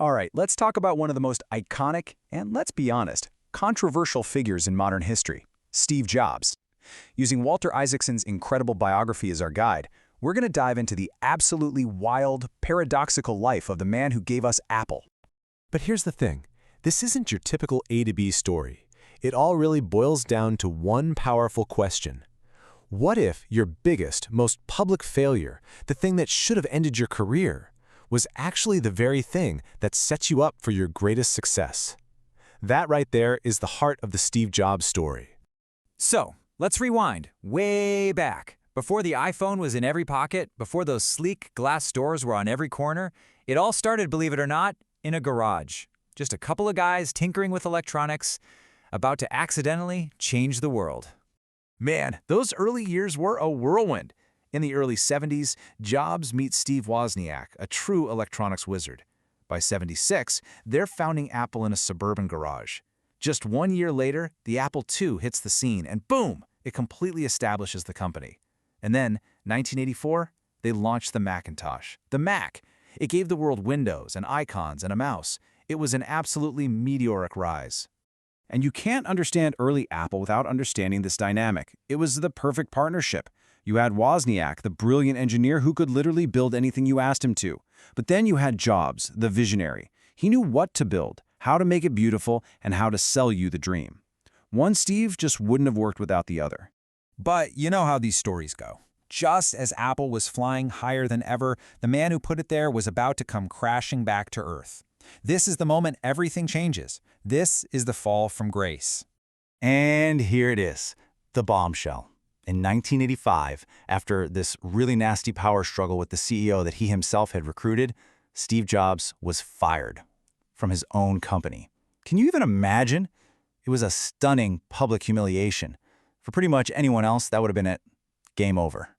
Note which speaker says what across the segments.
Speaker 1: All right, let's talk about one of the most iconic and, let's be honest, controversial figures in modern history, Steve Jobs. Using Walter Isaacson's incredible biography as our guide, we're going to dive into the absolutely wild, paradoxical life of the man who gave us Apple.
Speaker 2: But here's the thing. This isn't your typical A to B story. It all really boils down to one powerful question. What if your biggest, most public failure, the thing that should have ended your career, was actually the very thing that sets you up for your greatest success? That right there is the heart of the Steve Jobs story.
Speaker 3: So, let's rewind way back. Before the iPhone was in every pocket, before those sleek glass doors were on every corner, it all started, believe it or not, in a garage. Just a couple of guys tinkering with electronics, about to accidentally change the world.
Speaker 1: Man, those early years were a whirlwind. In the early 70s, Jobs meets Steve Wozniak, a true electronics wizard. By 76, they're founding Apple in a suburban garage. Just 1 year later, the Apple II hits the scene, and boom, it completely establishes the company. And then, 1984, they launched the Macintosh, the Mac. It gave the world Windows and icons and a mouse. It was an absolutely meteoric rise. And you can't understand early Apple without understanding this dynamic. It was the perfect partnership. You had Wozniak, the brilliant engineer who could literally build anything you asked him to. But then you had Jobs, the visionary. He knew what to build, how to make it beautiful, and how to sell you the dream. One Steve just wouldn't have worked without the other.
Speaker 3: But you know how these stories go. Just as Apple was flying higher than ever, the man who put it there was about to come crashing back to Earth. This is the moment everything changes. This is the fall from grace.
Speaker 1: And here it is, the bombshell. In 1985, after this really nasty power struggle with the CEO that he himself had recruited, Steve Jobs was fired from his own company. Can you even imagine? It was a stunning public humiliation. For pretty much anyone else, that would have been it. Game over.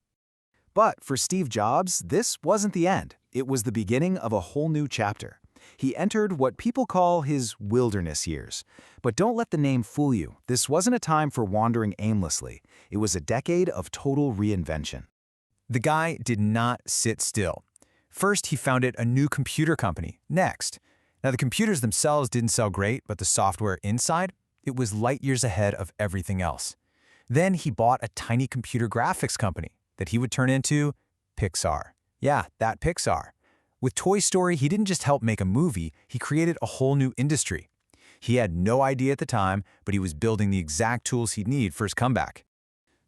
Speaker 1: But for Steve Jobs, this wasn't the end. It was the beginning of a whole new chapter. He entered what people call his wilderness years. But don't let the name fool you. This wasn't a time for wandering aimlessly. It was a decade of total reinvention.
Speaker 3: The guy did not sit still. First, he founded a new computer company, Next. Now, the computers themselves didn't sell great, but the software inside, it was light years ahead of everything else. Then he bought a tiny computer graphics company that he would turn into Pixar. Yeah, that Pixar. With Toy Story, he didn't just help make a movie, he created a whole new industry. He had no idea at the time, but he was building the exact tools he'd need for his comeback.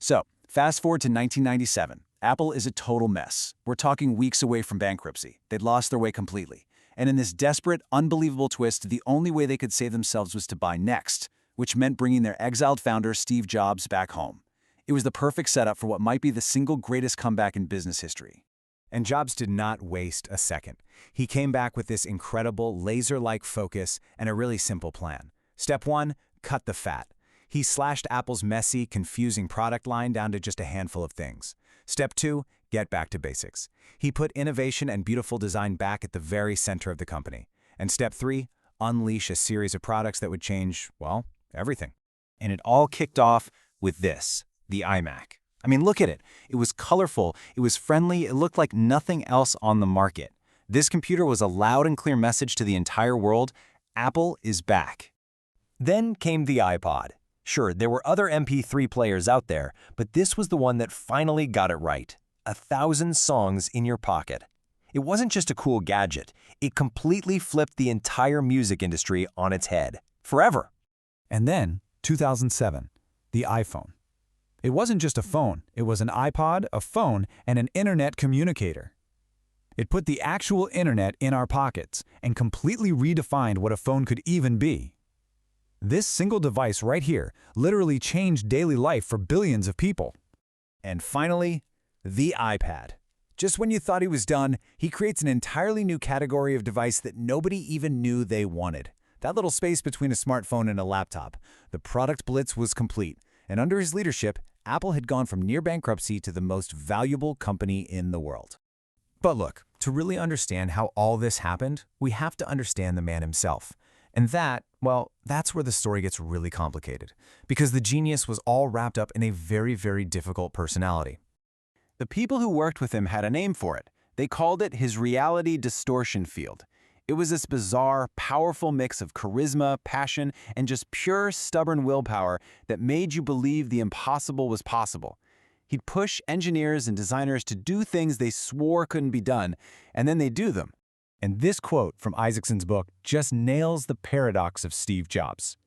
Speaker 3: So, fast forward to 1997. Apple is a total mess. We're talking weeks away from bankruptcy. They'd lost their way completely. And in this desperate, unbelievable twist, the only way they could save themselves was to buy Next, which meant bringing their exiled founder, Steve Jobs, back home. It was the perfect setup for what might be the single greatest comeback in business history. And Jobs did not waste a second. He came back with this incredible laser-like focus and a really simple plan. Step 1, cut the fat. He slashed Apple's messy, confusing product line down to just a handful of things. Step 2, get back to basics. He put innovation and beautiful design back at the very center of the company. And step 3, unleash a series of products that would change, well, everything. And it all kicked off with this, the iMac. I mean, look at it. It was colorful, it was friendly, it looked like nothing else on the market. This computer was a loud and clear message to the entire world: Apple is back. Then came the iPod. Sure, there were other MP3 players out there, but this was the one that finally got it right. 1,000 songs in your pocket. It wasn't just a cool gadget. It completely flipped the entire music industry on its head. Forever.
Speaker 4: And then, 2007, the iPhone. It wasn't just a phone. It was an iPod, a phone, and an internet communicator. It put the actual internet in our pockets and completely redefined what a phone could even be. This single device right here literally changed daily life for billions of people.
Speaker 1: And finally, the iPad. Just when you thought he was done, he creates an entirely new category of device that nobody even knew they wanted. That little space between a smartphone and a laptop. The product blitz was complete, and under his leadership, Apple had gone from near bankruptcy to the most valuable company in the world.
Speaker 3: But look, to really understand how all this happened, we have to understand the man himself. And that, well, that's where the story gets really complicated, because the genius was all wrapped up in a very, very difficult personality.
Speaker 1: The people who worked with him had a name for it. They called it his reality distortion field.
Speaker 5: It was this bizarre, powerful mix of charisma, passion, and just pure, stubborn willpower that made you believe the impossible was possible. He'd push engineers and designers to do things they swore couldn't be done, and then they'd do them.
Speaker 3: And this quote from Isaacson's book just nails the paradox of Steve Jobs.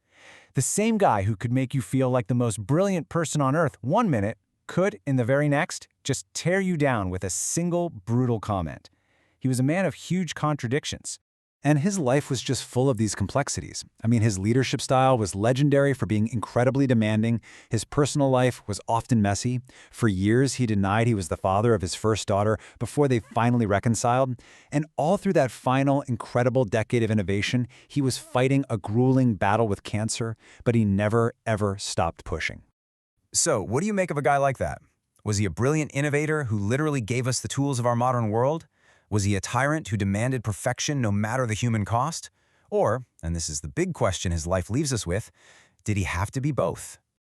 Speaker 3: The same guy who could make you feel like the most brilliant person on earth one minute could, in the very next, just tear you down with a single brutal comment. He was a man of huge contradictions.
Speaker 2: And his life was just full of these complexities. I mean, his leadership style was legendary for being incredibly demanding. His personal life was often messy. For years, he denied he was the father of his first daughter before they finally reconciled. And all through that final, incredible decade of innovation, he was fighting a grueling battle with cancer, but he never, ever stopped pushing.
Speaker 3: So, what do you make of a guy like that? Was he a brilliant innovator who literally gave us the tools of our modern world? Was he a tyrant who demanded perfection no matter the human cost? Or, and this is the big question his life leaves us with, did he have to be both?